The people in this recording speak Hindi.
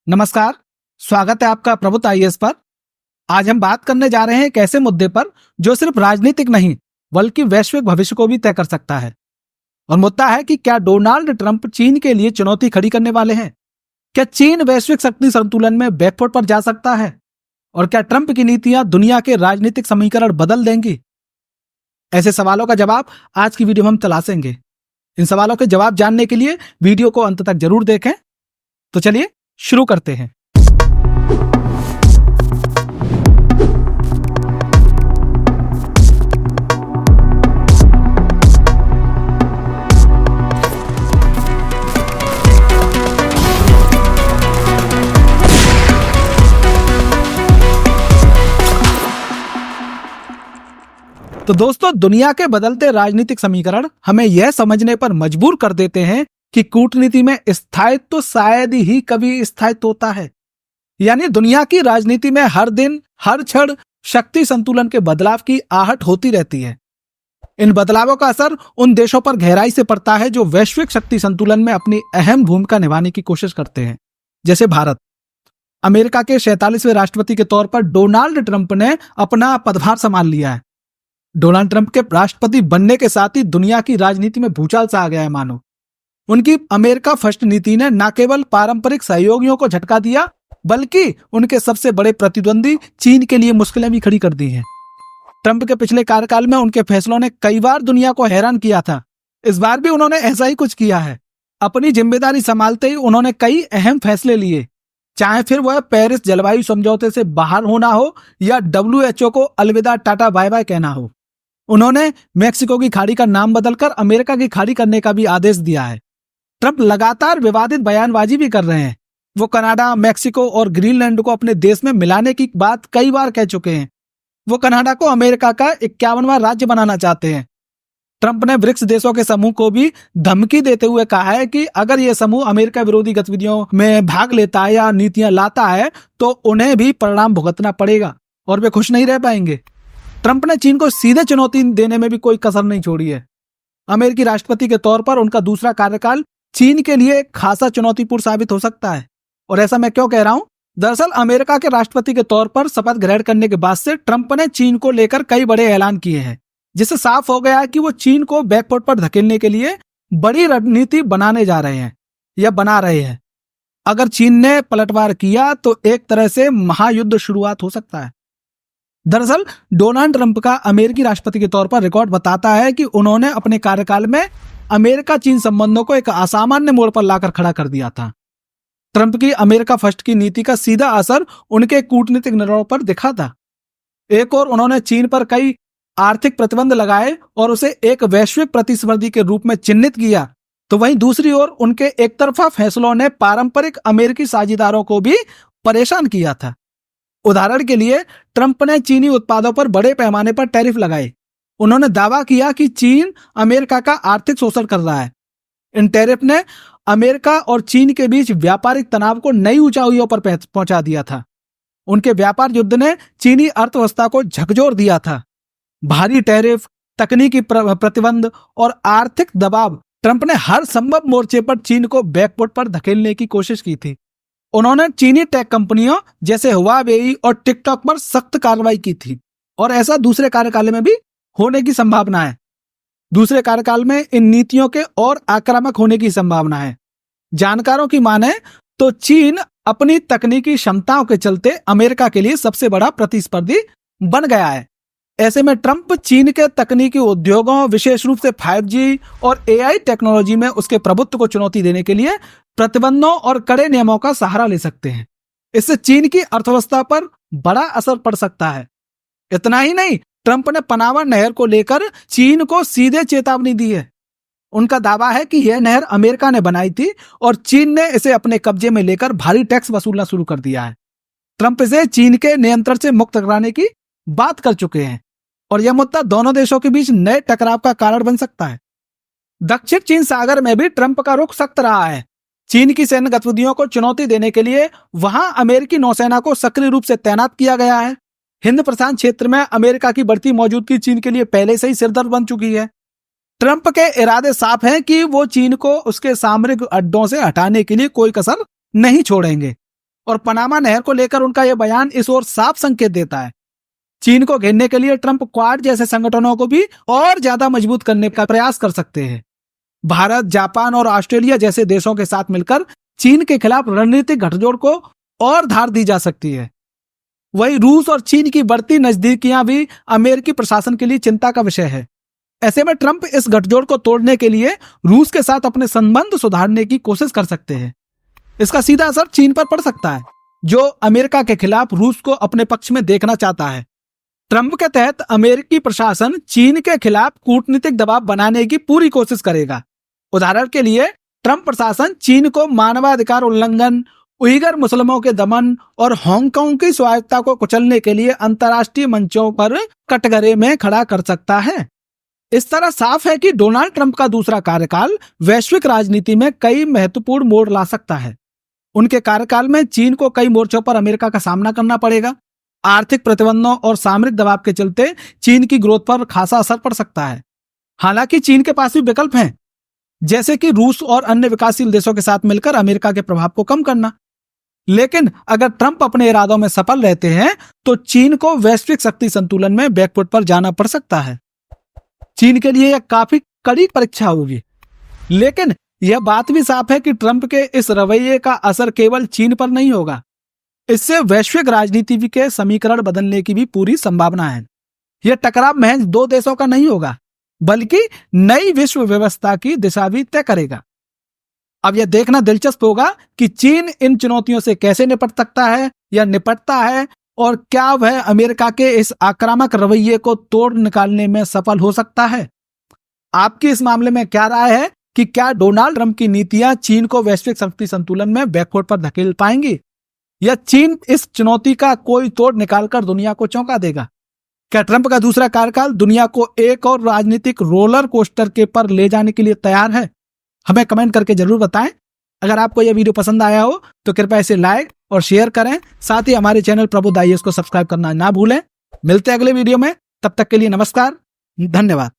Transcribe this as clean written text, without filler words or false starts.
नमस्कार। स्वागत है आपका प्रबुद्ध आईएएस पर। आज हम बात करने जा रहे हैं एक ऐसे मुद्दे पर जो सिर्फ राजनीतिक नहीं बल्कि वैश्विक भविष्य को भी तय कर सकता है। और मुद्दा है कि क्या डोनाल्ड ट्रंप चीन के लिए चुनौती खड़ी करने वाले हैं? क्या चीन वैश्विक शक्ति संतुलन में बैकफुट पर जा सकता है? और क्या ट्रंप की नीतियां दुनिया के राजनीतिक समीकरण बदल देंगी? ऐसे सवालों का जवाब आज की वीडियो में हम तलाशेंगे। इन सवालों के जवाब जानने के लिए वीडियो को अंत तक जरूर देखें। तो चलिए शुरू करते हैं। तो दोस्तों, दुनिया के बदलते राजनीतिक समीकरण हमें यह समझने पर मजबूर कर देते हैं कि कूटनीति में स्थायित्व तो शायद ही कभी स्थायित्व होता है। यानी दुनिया की राजनीति में हर दिन हर क्षण शक्ति संतुलन के बदलाव की आहट होती रहती है। इन बदलावों का असर उन देशों पर गहराई से पड़ता है जो वैश्विक शक्ति संतुलन में अपनी अहम भूमिका निभाने की कोशिश करते हैं। जैसे भारत। अमेरिका के 47वें राष्ट्रपति के तौर पर डोनाल्ड ट्रंप ने अपना पदभार संभाल लिया है। डोनाल्ड ट्रंप के राष्ट्रपति बनने के साथ ही दुनिया की राजनीति में भूचाल सा आ गया है मानो। उनकी अमेरिका फर्स्ट नीति ने न केवल पारंपरिक सहयोगियों को झटका दिया बल्कि उनके सबसे बड़े प्रतिद्वंदी चीन के लिए मुश्किलें भी खड़ी कर दी हैं। ट्रंप के पिछले कार्यकाल में उनके फैसलों ने कई बार दुनिया को हैरान किया था। इस बार भी उन्होंने ऐसा ही कुछ किया है। अपनी जिम्मेदारी संभालते ही उन्होंने कई अहम फैसले लिए, चाहे फिर वह पेरिस जलवायु समझौते से बाहर होना हो या WHO को अलविदा टाटा बाय बाय कहना हो। उन्होंने मैक्सिको की खाड़ी का नाम बदलकर अमेरिका की खाड़ी करने का भी आदेश दिया है। ट्रंप लगातार विवादित बयानबाजी भी कर रहे हैं। वो कनाडा, मैक्सिको और ग्रीनलैंड को अपने देश में मिलाने की बात कई बार कह चुके हैं। वो कनाडा को अमेरिका का 51वां राज्य बनाना चाहते हैं। ट्रंप ने ब्रिक्स देशों के समूह को भी धमकी देते हुए कहा है कि अगर ये समूह अमेरिका विरोधी गतिविधियों में भाग लेता है या नीतियां लाता है तो उन्हें भी परिणाम भुगतना पड़ेगा और वे खुश नहीं रह पाएंगे। ट्रंप ने चीन को सीधे चुनौती देने में भी कोई कसर नहीं छोड़ी है। अमेरिकी राष्ट्रपति के तौर पर उनका दूसरा कार्यकाल चीन के लिए खासा चुनौतीपूर्ण साबित हो सकता है। और ऐसा मैं क्यों कह रहा हूं? दरअसल अमेरिका के राष्ट्रपति के तौर पर शपथ ग्रहण करने के बाद से ट्रंप ने चीन को लेकर कई बड़े ऐलान किए हैं, जिससे साफ हो गया है कि वो चीन को बैकफुट पर धकेलने के लिए बड़ी रणनीति बनाने जा रहे हैं या बना रहे हैं। अगर चीन ने पलटवार किया तो एक तरह से महायुद्ध शुरुआत हो सकता है। दरअसल डोनाल्ड ट्रंप का अमेरिकी राष्ट्रपति के तौर पर रिकॉर्ड बताता है कि उन्होंने अपने कार्यकाल में अमेरिका चीन संबंधों को एक असामान्य मोड़ पर लाकर खड़ा कर दिया था। ट्रंप की अमेरिका फर्स्ट की नीति का सीधा असर उनके कूटनीतिक निर्णयों पर दिखा था। एक और उन्होंने चीन पर कई आर्थिक प्रतिबंध लगाए और उसे एक वैश्विक प्रतिस्पर्धी के रूप में चिन्हित किया, तो वहीं दूसरी ओर उनके एकतरफा फैसलों ने पारंपरिक अमेरिकी साझेदारों को भी परेशान किया था। उदाहरण के लिए ट्रंप ने चीनी उत्पादों पर बड़े पैमाने पर टैरिफ लगाए। उन्होंने दावा किया कि चीन अमेरिका का आर्थिक शोषण कर रहा है। इन टैरिफ ने अमेरिका और चीन के बीच व्यापारिक तनाव को नई ऊंचाइयों पर पहुंचा दिया था। उनके व्यापार युद्ध ने चीनी अर्थव्यवस्था को झकझोर दिया था। भारी टैरिफ, तकनीकी प्रतिबंध और आर्थिक दबाव, ट्रंप ने हर संभव मोर्चे पर चीन को बैकफुट पर धकेलने की कोशिश की थी। उन्होंने चीनी टेक कंपनियों जैसे हुआवेई और टिकटॉक पर सख्त कार्रवाई की थी और ऐसा दूसरे कार्यकाल में भी होने की संभावना है। दूसरे कार्यकाल में इन नीतियों के और आक्रामक होने की संभावना है। जानकारों की माने तो चीन अपनी तकनीकी क्षमताओं के चलते अमेरिका के लिए सबसे बड़ा प्रतिस्पर्धी बन गया है। ऐसे में ट्रंप चीन के तकनीकी उद्योगों, विशेष रूप से 5G और AI टेक्नोलॉजी में उसके प्रभुत्व को चुनौती देने के लिए प्रतिबंधों और कड़े नियमों का सहारा ले सकते हैं। इससे चीन की अर्थव्यवस्था पर बड़ा असर पड़ सकता है। इतना ही नहीं, ट्रंप ने पनामा नहर को लेकर चीन को सीधे चेतावनी दी है। उनका दावा है कि यह नहर अमेरिका ने बनाई थी और चीन ने इसे अपने कब्जे में लेकर भारी टैक्स वसूलना शुरू कर दिया है। ट्रंप इसे चीन के नियंत्रण से मुक्त कराने की बात कर चुके हैं और यह मुद्दा दोनों देशों के बीच नए टकराव का कारण बन सकता है। दक्षिण चीन सागर में भी ट्रंप का रुख सख्त रहा है। चीन की सैन्य गतिविधियों को चुनौती देने के लिए वहां अमेरिकी नौसेना को सक्रिय रूप से तैनात किया गया है। हिंद प्रशांत क्षेत्र में अमेरिका की बढ़ती मौजूदगी चीन के लिए पहले से ही सिरदर्द बन चुकी है। ट्रंप के इरादे साफ हैं कि वो चीन को उसके सामरिक अड्डों से हटाने के लिए कोई कसर नहीं छोड़ेंगे। और पनामा नहर को लेकर उनका यह बयान इस ओर साफ संकेत देता है। चीन को घेरने के लिए ट्रंप क्वाड जैसे संगठनों को भी और ज्यादा मजबूत करने का प्रयास कर सकते हैं। भारत, जापान और ऑस्ट्रेलिया जैसे देशों के साथ मिलकर चीन के खिलाफ रणनीतिक गठजोड़ को और धार दी जा सकती है। वहीं रूस और चीन की बढ़ती नजदीकियां भी अमेरिकी प्रशासन के लिए चिंता का विषय है। ऐसे में ट्रंप इस गठजोड़ को तोड़ने के लिए रूस के साथ अपने संबंध सुधारने की कोशिश कर सकते हैं। इसका सीधा असर चीन पर पड़ सकता है, जो अमेरिका के खिलाफ रूस को अपने पक्ष में देखना चाहता है। ट्रंप के तहत अमेरिकी प्रशासन चीन के खिलाफ कूटनीतिक दबाव बनाने की पूरी कोशिश करेगा। उदाहरण के लिए ट्रंप प्रशासन चीन को मानवाधिकार उल्लंघन, उइगर मुस्लिमों के दमन और हांगकांग की स्वायत्तता को कुचलने के लिए अंतर्राष्ट्रीय मंचों पर कटघरे में खड़ा कर सकता है। इस तरह साफ है कि डोनाल्ड ट्रंप का दूसरा कार्यकाल वैश्विक राजनीति में कई महत्वपूर्ण मोड़ ला सकता है। उनके कार्यकाल में चीन को कई मोर्चों पर अमेरिका का सामना करना पड़ेगा। आर्थिक प्रतिबंधों और सामरिक दबाव के चलते चीन की ग्रोथ पर खासा असर पड़ सकता है। हालांकि चीन के पास भी विकल्प हैं, जैसे कि रूस और अन्य विकासशील देशों के साथ मिलकर अमेरिका के प्रभाव को कम करना। लेकिन अगर ट्रंप अपने इरादों में सफल रहते हैं तो चीन को वैश्विक शक्ति संतुलन में बैकफुट पर जाना पड़ सकता है। चीन के लिए यह काफी कड़ी परीक्षा होगी। लेकिन यह बात भी साफ है कि ट्रंप के इस रवैये का असर केवल चीन पर नहीं होगा। इससे वैश्विक राजनीति के समीकरण बदलने की भी पूरी संभावना है। यह टकराव महज दो देशों का नहीं होगा, बल्कि नई विश्व व्यवस्था की दिशा भी तय करेगा। अब यह देखना दिलचस्प होगा कि चीन इन चुनौतियों से कैसे निपट सकता है या निपटता है, और क्या वह अमेरिका के इस आक्रामक रवैये को तोड़ निकालने में सफल हो सकता है। आपकी इस मामले में क्या राय है कि क्या डोनाल्ड ट्रंप की नीतियां चीन को वैश्विक शक्ति संतुलन में बैकफुट पर धकेल पाएंगी, या चीन इस चुनौती का कोई तोड़ निकालकर दुनिया को चौंका देगा? क्या ट्रंप का दूसरा कार्यकाल दुनिया को एक और राजनीतिक रोलर कोस्टर के पर ले जाने के लिए तैयार है? हमें कमेंट करके जरूर बताएं। अगर आपको यह वीडियो पसंद आया हो तो कृपया इसे लाइक और शेयर करें। साथ ही हमारे चैनल प्रबुद्ध IAS को सब्सक्राइब करना ना भूलें। मिलते हैं अगले वीडियो में, तब तक के लिए नमस्कार, धन्यवाद।